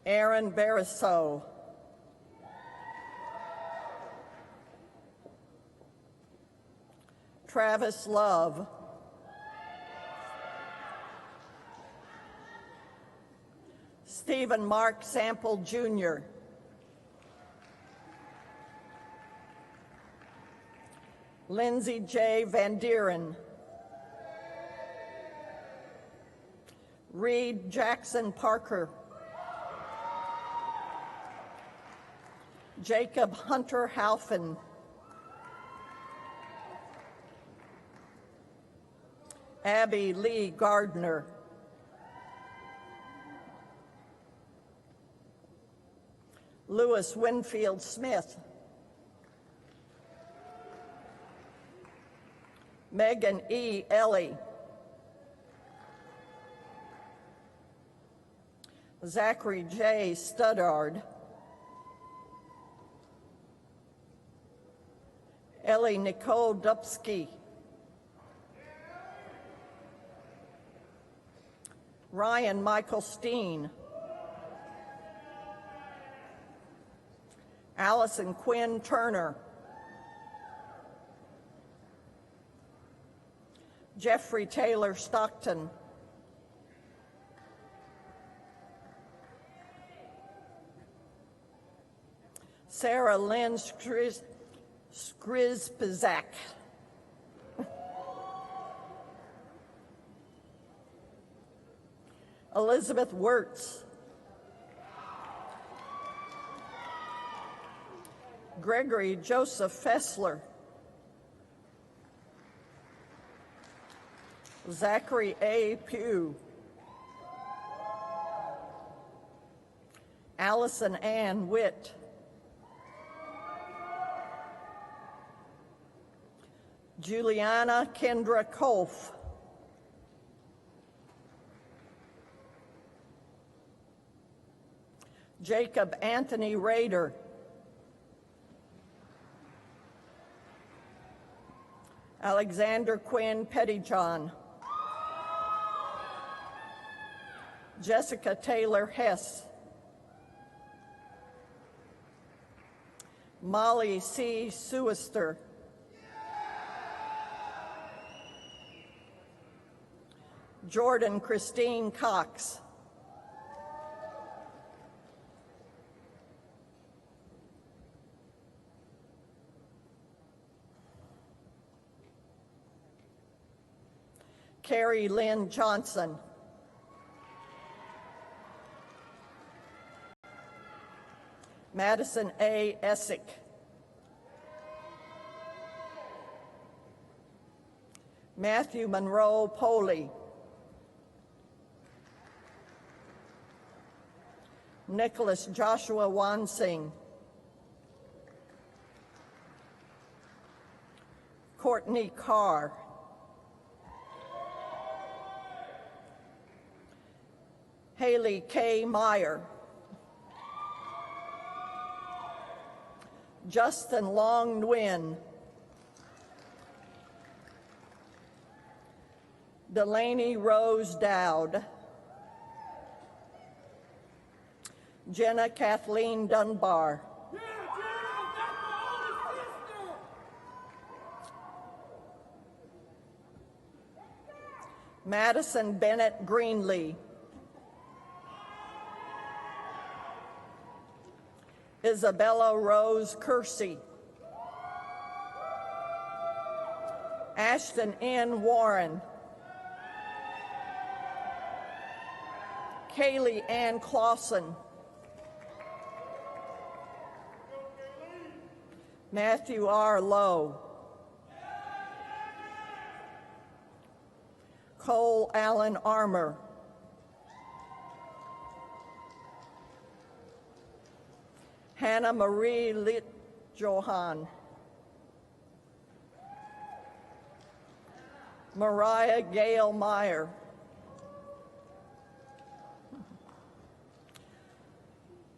Aaron Barisso. Travis Love. Stephen Mark Sample Jr. Lindsay J. Van Dieren. Reed Jackson Parker. Jacob Hunter Halfin. Abby Lee Gardner. Lewis Winfield Smith. Megan E. Ellie, Zachary J. Studdard, Ellie Nicole Dupsky, Ryan Michael Steen, Allison Quinn Turner, Jeffrey Taylor Stockton, Sarah Lynn Skrizpizak, Elizabeth Wirtz, Gregory Joseph Fessler, Zachary A. Pugh, Allison Ann Witt, Juliana Kendra Kolf, Jacob Anthony Rader, Alexander Quinn Pettyjohn, Jessica Taylor Hess, Molly C. Suister, Jordan Christine Cox, Carrie Lynn Johnson, Madison A. Essick, Matthew Monroe Poley, Nicholas Joshua Wansing, Courtney Carr, Haley K. Meyer, Justin Long Nguyen, Delaney Rose Dowd, Jenna Kathleen Dunbar, Madison Bennett Greenlee, Isabella Rose Kersey, Ashton N. Warren, Kaylee Ann Clausen, Matthew R. Lowe, Cole Allen Armour, Hannah Marie Litt Johan, Mariah Gail Meyer,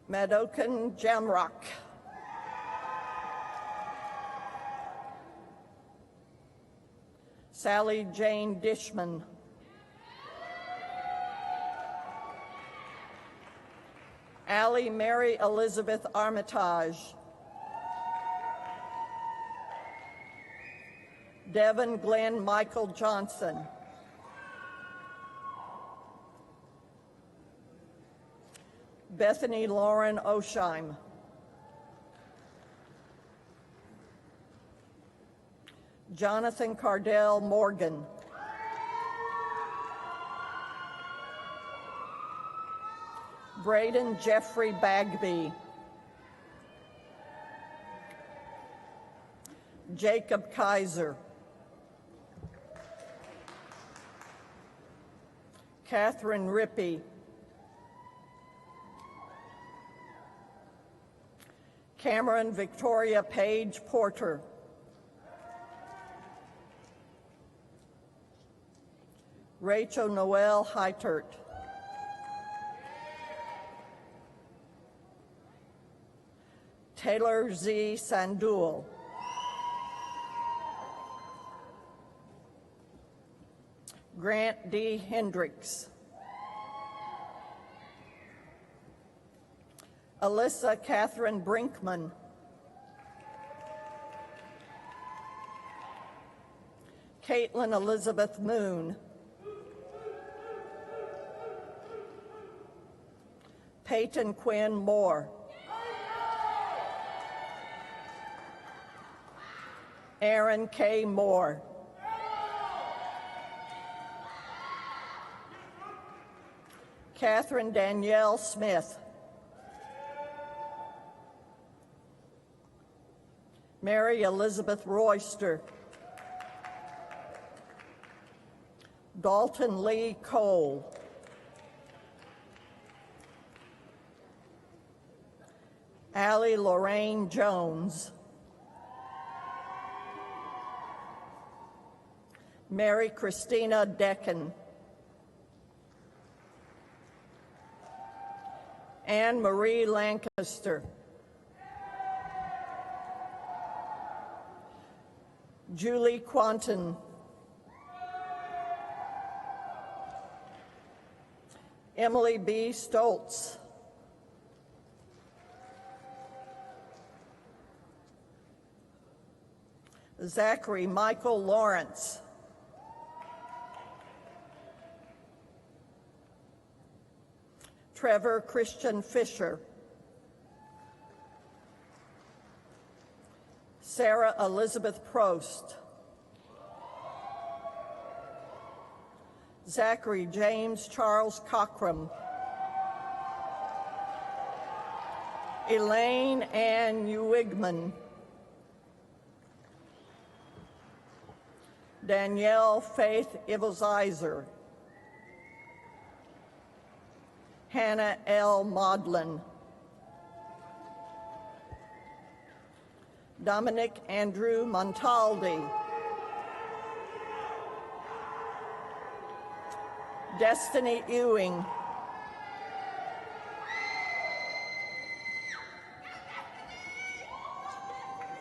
Madokan Jamrock, Sally Jane Dishman, Allie Mary Elizabeth Armitage, Devin Glenn Michael Johnson, Bethany Lauren Osheim, Jonathan Cardell Morgan, Braden Jeffrey Bagby, Jacob Kaiser, Catherine Rippey, Cameron Victoria Page Porter, Rachel Noel Heitert. Taylor Z. Sandul. Grant D. Hendricks. Alyssa Catherine Brinkman. Caitlin Elizabeth Moon. Peyton Quinn Moore. Aaron K. Moore. Catherine Danielle Smith. Mary Elizabeth Royster. Dalton Lee Cole. Allie Lorraine Jones. Mary Christina Decken. Anne Marie Lancaster. Julie Quanton. Emily B. Stoltz. Zachary Michael Lawrence. Trevor Christian Fisher. Sarah Elizabeth Prost. Zachary James Charles Cockram. Elaine Ann Uwigman. Danielle Faith Ivelsizer. Hannah L. Maudlin. Dominic Andrew Montaldi. Destiny Ewing.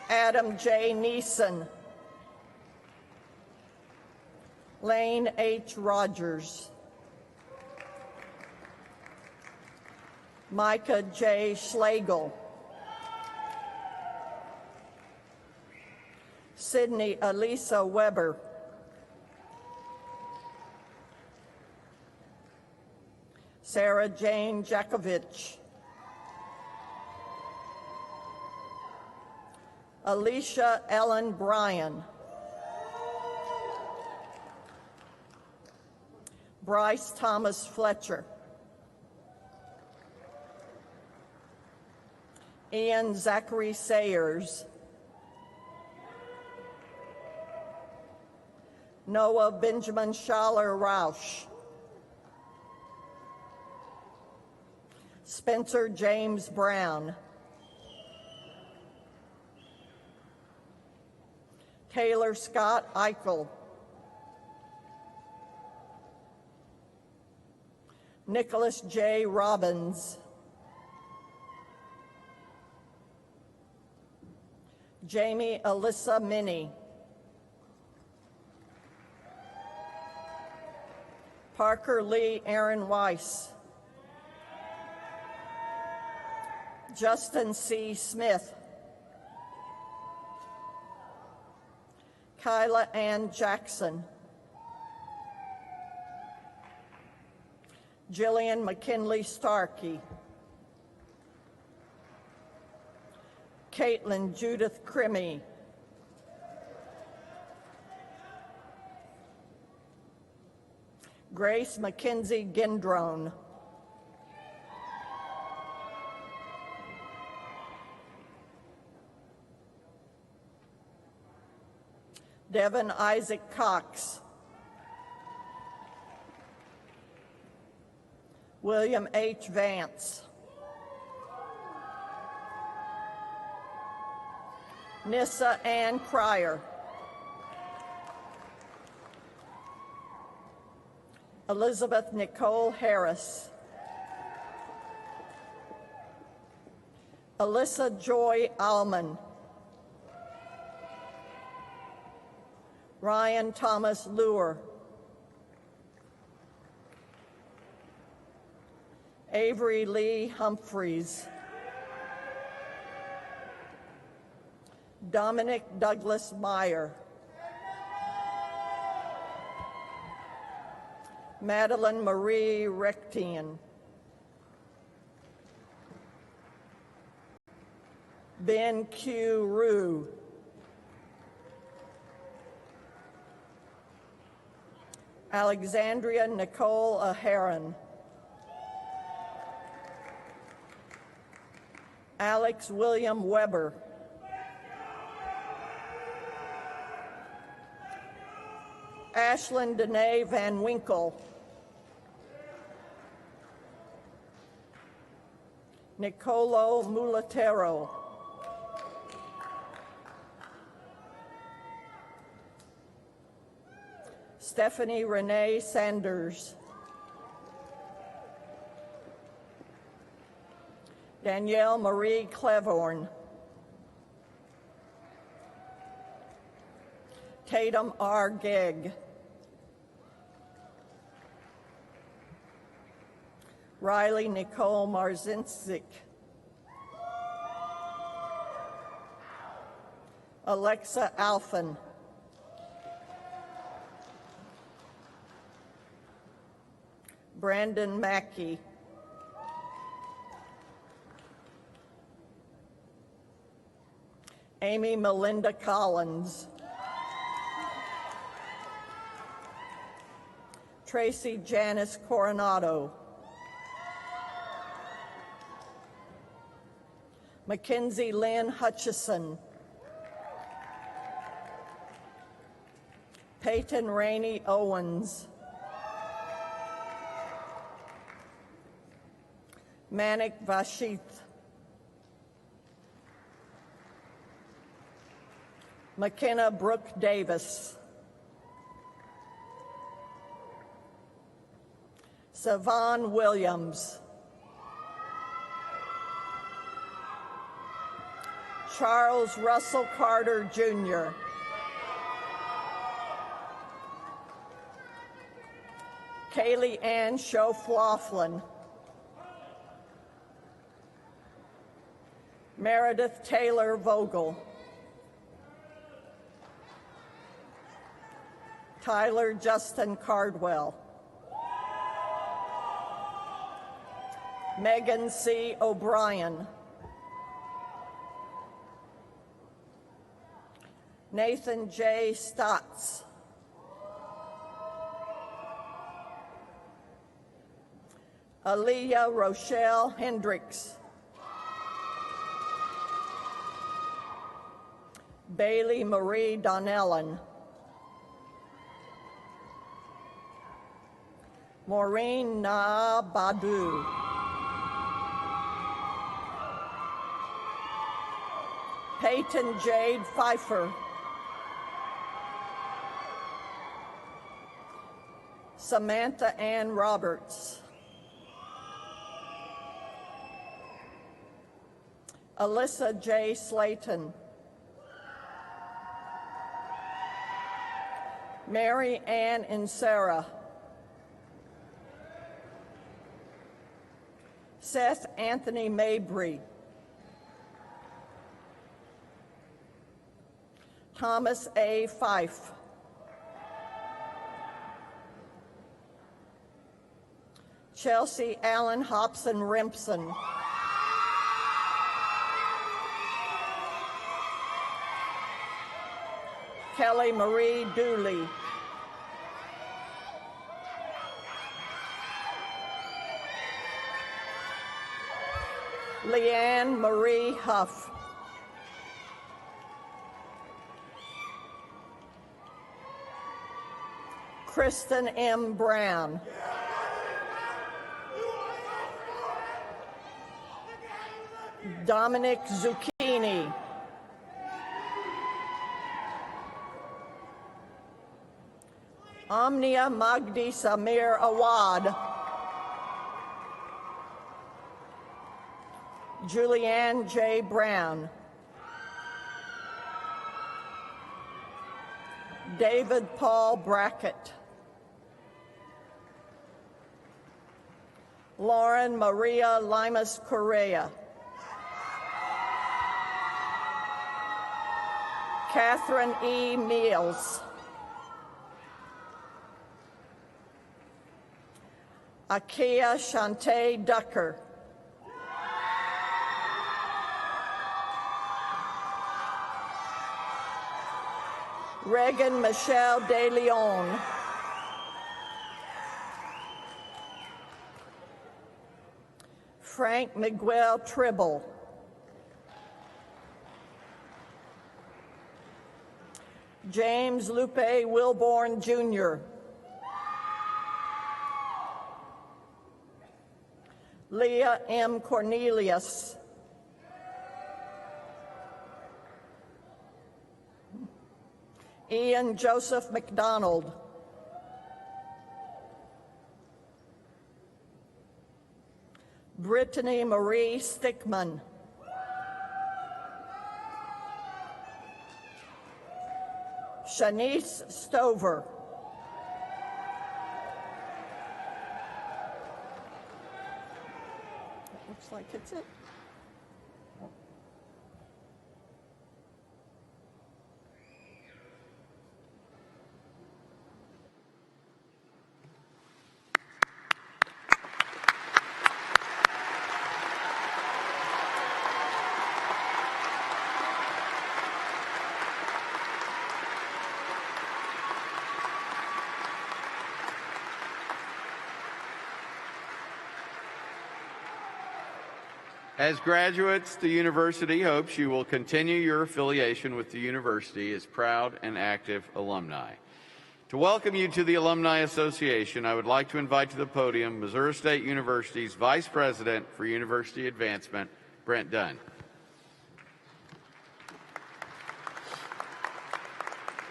Adam J. Neeson. Lane H. Rogers. Micah J. Schlegel. Sydney Elisa Weber. Sarah Jane Jakovich. Alicia Ellen Bryan. Bryce Thomas Fletcher. Ian Zachary Sayers. Noah Benjamin Schaller Rausch. Spencer James Brown. Taylor Scott Eichel. Nicholas J. Robbins. Jamie Alyssa Minnie. Parker Lee Aaron Weiss. Justin C. Smith. Kyla Ann Jackson. Jillian McKinley Starkey. Caitlin Judith Crimmy. Grace Mackenzie Gendrone. Devin Isaac Cox. William H. Vance. Nissa Ann Cryer. Elizabeth Nicole Harris. Alyssa Joy Allman. Ryan Thomas Luer. Avery Lee Humphreys. Dominic Douglas Meyer. Madeline Marie Rectian. Ben Q. Rue. Alexandria Nicole Aharon. Alex William Weber. Ashlyn Danae Van Winkle. Nicolo Mulatero. Stephanie Renee Sanders. Danielle Marie Clevorn. Tatum R. Gegg. Riley Nicole Marzinczyk. Alexa Alphen. Brandon Mackey. Amy Melinda Collins. Tracy Janice Coronado. Mackenzie Lynn Hutchison. Peyton Rainey Owens. Manik Vashith. McKenna Brooke Davis. Savon Williams. Charles Russell Carter, Jr. Kaylee Ann Schoaf-Laughlin. Meredith Taylor Vogel. Tyler Justin Cardwell. Megan C. O'Brien. Nathan J. Stotts. Aaliyah Rochelle Hendricks. Bailey Marie Donnellan. Maureen Na Badu. Peyton Jade Pfeiffer. Samantha Ann Roberts. Alyssa J. Slayton. Mary Ann and Sarah. Seth Anthony Mabry. Thomas A. Fife. Chelsea Allen Hobson Rimpson. Kelly Marie Dooley. Leanne Marie Huff. Kristen M. Brown. Dominic Zucchini. Omnia Magdi Samir Awad, Julianne J. Brown, David Paul Brackett, Lauren Maria Limas Correa, Catherine E. Meals, Akia Shante Ducker, Regan Michelle De Leon, Frank Miguel Tribble, James Lupe Wilborn Jr., Leah M. Cornelius, Ian Joseph McDonald, Brittany Marie Stickman, Shanice Stover, looks like it's it. As graduates, the university hopes you will continue your affiliation with the university as proud and active alumni. To welcome you to the Alumni Association, I would like to invite to the podium Missouri State University's Vice President for University Advancement, Brent Dunn.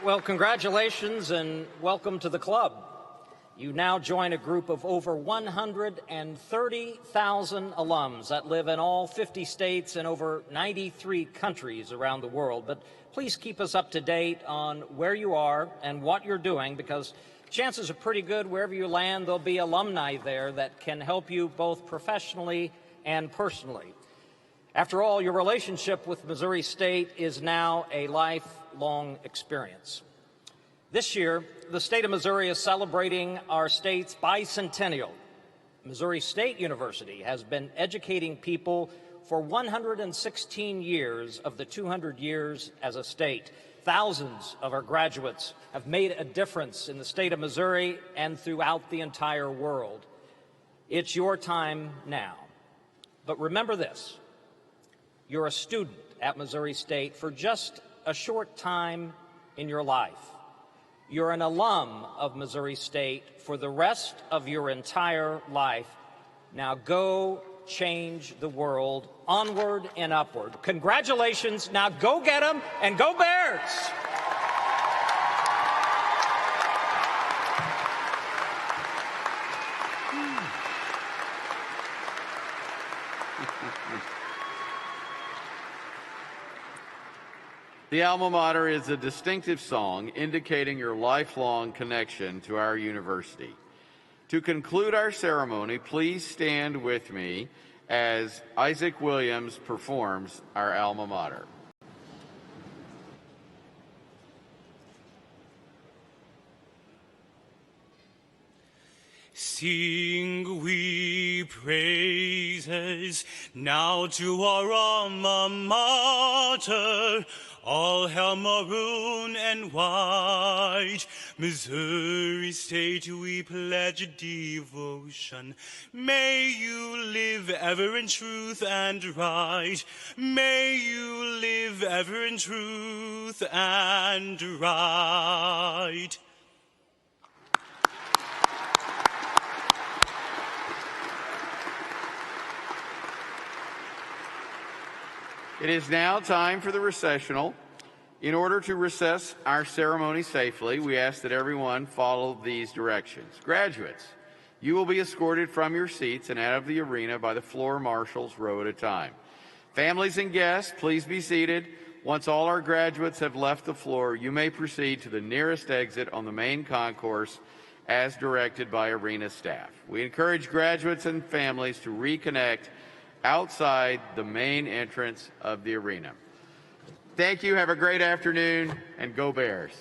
Well, congratulations and welcome to the club. You now join a group of over 130,000 alums that live in all 50 states and over 93 countries around the world. But please keep us up to date on where you are and what you're doing, because chances are pretty good wherever you land, there'll be alumni there that can help you both professionally and personally. After all, your relationship with Missouri State is now a lifelong experience. This year, the state of Missouri is celebrating our state's bicentennial. Missouri State University has been educating people for 116 years of the 200 years as a state. Thousands of our graduates have made a difference in the state of Missouri and throughout the entire world. It's your time now. But remember this: you're a student at Missouri State for just a short time in your life. You're an alum of Missouri State for the rest of your entire life. Now go change the world, onward and upward. Congratulations. Now go get them and go Bears! The alma mater is a distinctive song indicating your lifelong connection to our university. To conclude our ceremony, please stand with me as Isaac Williams performs our alma mater. Sing we praises now to our alma mater. All hail maroon and white, Missouri State we pledge devotion. May you live ever in truth and right. May you live ever in truth and right. It is now time for the recessional. In order to recess our ceremony safely, we ask that everyone follow these directions. Graduates, you will be escorted from your seats and out of the arena by the floor marshals row at a time. Families and guests, please be seated. Once all our graduates have left the floor, you may proceed to the nearest exit on the main concourse as directed by arena staff. We encourage graduates and families to reconnect outside the main entrance of the arena. Thank you, have a great afternoon, and go Bears.